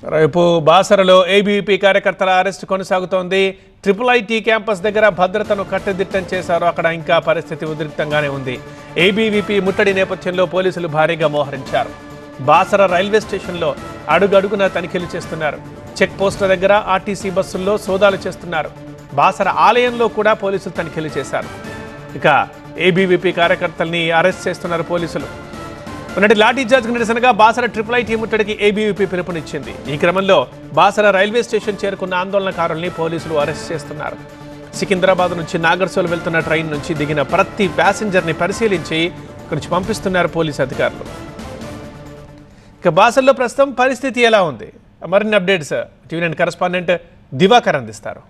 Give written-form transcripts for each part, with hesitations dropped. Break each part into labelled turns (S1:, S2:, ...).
S1: రేపు బాసరలో ఏబీవీపీ కార్యకర్తల అరెస్టు కొనసాగుతోంది. ఐఐటీ క్యాంపస్ దగ్గర భద్రతను కట్టుదిట్టం చేశారు. అక్కడ ఇంకా పరిస్థితి ఉద్రిక్తంగానే ఉంది. ఏబీవీపీ ముట్టడి నేపథ్యంలో పోలీసులు భారీగా మోహరించారు. బాసర రైల్వే స్టేషన్లో అడుగడుగున తనిఖీలు చేస్తున్నారు. చెక్ పోస్టుల దగ్గర ఆర్టీసీ బస్సుల్లో సోదాలు చేస్తున్నారు. బాసర ఆలయంలో కూడా పోలీసులు తనిఖీలు చేశారు. ఇక ఏబీవీపీ కార్యకర్తల్ని అరెస్ట్ చేస్తున్నారు పోలీసులు. మొన్నటి లాఠీ చార్జ్కు నిరసనగా బాసర ఐఐటీ ముట్టడికి ఏబీవీపీ పిలుపునిచ్చింది. ఈ క్రమంలో బాసర రైల్వే స్టేషన్ చేరుకున్న ఆందోళనకారుల్ని పోలీసులు అరెస్ట్ చేస్తున్నారు. సికింద్రాబాద్ నుంచి నాగర్సోల్ వెళ్తున్న ట్రైన్ నుంచి దిగిన ప్రతి ప్యాసింజర్ని పరిశీలించి ఇక్కడి నుంచి పంపిస్తున్నారు పోలీసు అధికారులు. ఇక బాసరలో ప్రస్తుతం పరిస్థితి ఎలా ఉంది? మరిన్ని అప్డేట్స్ టీవీ9 కరెస్పాండెంట్ దివాకర్ అందిస్తారు.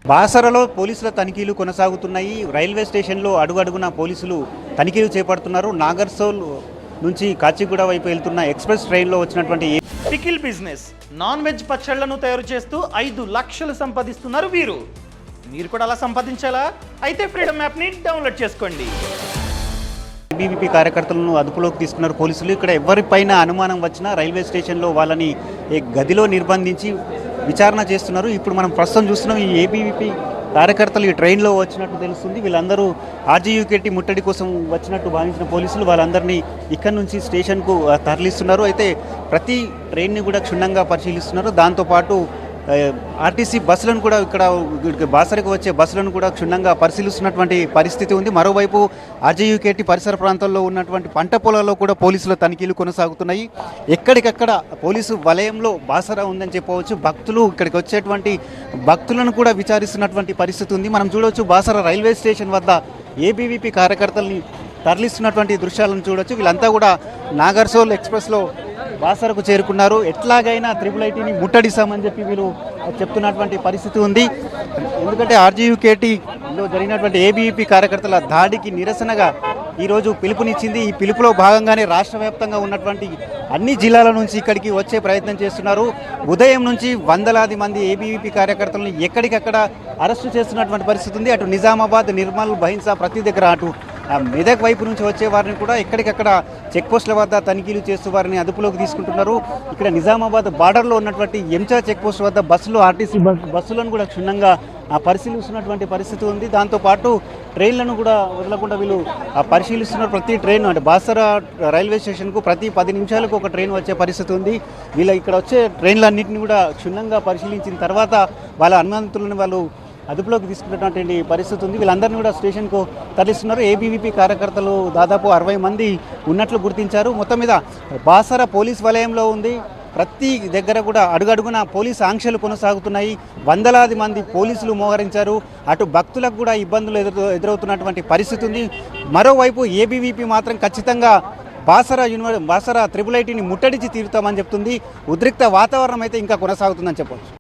S2: బాసరలో పోలీసుల తనిఖీలు కొనసాగుతున్నాయి. రైల్వే స్టేషన్లో అడుగడుగున పోలీసులు తనిఖీలు చేపడుతున్నారు. నాగర్సోల్ నుంచి కాచిగూడ వైపు వెళ్తున్న ఎక్స్ప్రెస్ ట్రైన్లో వచ్చినటువంటి
S3: పికిల్ బిజినెస్ నాన్ వెజ్ పచ్చళ్లను తయారు చేస్తూ 5 లక్షలు సంపాదిస్తున్నారు వీరు. మీరు కూడా అలా సంపాదించాలా? అయితే ఫ్రీడమ్ యాప్ని డౌన్లోడ్ చేసుకోండి.
S2: ఏబీవీపీ కార్యకర్తలను అదుపులోకి తీసుకున్నారు పోలీసులు. ఇక్కడ ఎవరిపైన అనుమానం వచ్చినా రైల్వే స్టేషన్లో వాళ్ళని గదిలో నిర్బంధించి విచారణ చేస్తున్నారు. ఇప్పుడు మనం ప్రస్తుతం చూస్తున్నాం ఈ ఏబీవీపీ కార్యకర్తలు ఈ ట్రైన్లో వచ్చినట్టు తెలుస్తుంది. వీళ్ళందరూ ఆర్జీయూకేటీ ముట్టడి కోసం వచ్చినట్టు భావించిన పోలీసులు వాళ్ళందరినీ ఇక్కడ నుంచి స్టేషన్కు తరలిస్తున్నారు. అయితే ప్రతి ట్రైన్ని కూడా క్షుణ్ణంగా పరిశీలిస్తున్నారు. దాంతోపాటు ఆర్టీసీ బస్సులను కూడా ఇక్కడ బాసరకు వచ్చే బస్సులను కూడా క్షుణ్ణంగా పరిశీలిస్తున్నటువంటి పరిస్థితి ఉంది. మరోవైపు ఆర్జీయూకేటీ పరిసర ప్రాంతాల్లో ఉన్నటువంటి పంట పొలాల్లో కూడా పోలీసుల తనిఖీలు కొనసాగుతున్నాయి. ఎక్కడికక్కడ పోలీసు వలయంలో బాసర ఉందని చెప్పవచ్చు. భక్తులు ఇక్కడికి వచ్చేటువంటి భక్తులను కూడా విచారిస్తున్నటువంటి పరిస్థితి ఉంది. మనం చూడవచ్చు బాసర రైల్వే స్టేషన్ వద్ద ఏబీవీపీ కార్యకర్తల్ని తరలిస్తున్నటువంటి దృశ్యాలను చూడవచ్చు. వీళ్ళంతా కూడా నాగర్సోల్ ఎక్స్ప్రెస్లో బాసరకు చేరుకున్నారు. ఎట్లాగైనా ఐఐటీని ముట్టడిస్తామని చెప్పి వీళ్ళు చెప్తున్నటువంటి పరిస్థితి ఉంది. ఎందుకంటే ఆర్జీయూకేటీలో జరిగినటువంటి ఏబీవీపీ కార్యకర్తల దాడికి నిరసనగా ఈరోజు పిలుపునిచ్చింది. ఈ పిలుపులో భాగంగానే రాష్ట్ర వ్యాప్తంగా ఉన్నటువంటి అన్ని జిల్లాల నుంచి ఇక్కడికి వచ్చే ప్రయత్నం చేస్తున్నారు. ఉదయం నుంచి వందలాది మంది ఏబీవీపీ కార్యకర్తలను ఎక్కడికక్కడ అరెస్టు చేస్తున్నటువంటి పరిస్థితి ఉంది. అటు నిజామాబాద్, నిర్మల్, బహింసా ప్రతి దగ్గర అటు మెదక్ వైపు నుంచి వచ్చే వారిని కూడా ఎక్కడికక్కడ చెక్ పోస్టుల వద్ద తనిఖీలు చేస్తూ వారిని అదుపులోకి తీసుకుంటున్నారు. ఇక్కడ నిజామాబాద్ బార్డర్లో ఉన్నటువంటి ఎంచా చెక్ పోస్ట్ వద్ద బస్సులు ఆర్టీసీ బస్సులను కూడా క్షుణ్ణంగా పరిశీలిస్తున్నటువంటి పరిస్థితి ఉంది. దాంతోపాటు ట్రైన్లను కూడా వదలకుండా వీళ్ళు పరిశీలిస్తున్నారు. ప్రతి ట్రైన్ అంటే బాసర రైల్వే స్టేషన్కు ప్రతి 10 నిమిషాలకు ఒక ట్రైన్ వచ్చే పరిస్థితి ఉంది. వీళ్ళ ఇక్కడ వచ్చే ట్రైన్లన్నింటినీ కూడా క్షుణ్ణంగా పరిశీలించిన తర్వాత వాళ్ళ అనుమతులను వాళ్ళు అదుపులోకి తీసుకున్నటువంటి పరిస్థితి ఉంది. వీళ్ళందరినీ కూడా స్టేషన్కు తరలిస్తున్నారు. ఏబీవీపీ కార్యకర్తలు దాదాపు 60 మంది ఉన్నట్లు గుర్తించారు. మొత్తం మీద బాసర పోలీస్ వలయంలో ఉంది. ప్రతి దగ్గర కూడా అడుగడుగున పోలీసు ఆంక్షలు కొనసాగుతున్నాయి. వందలాది మంది పోలీసులు మోహరించారు. అటు భక్తులకు కూడా ఇబ్బందులు ఎదురవుతున్నటువంటి పరిస్థితి ఉంది. మరోవైపు ఏబీవీపీ మాత్రం ఖచ్చితంగా బాసర ఐఐటీని ముట్టడిచి తీరుతామని చెప్తుంది. ఉద్రిక్త వాతావరణం అయితే ఇంకా కొనసాగుతుందని చెప్పవచ్చు.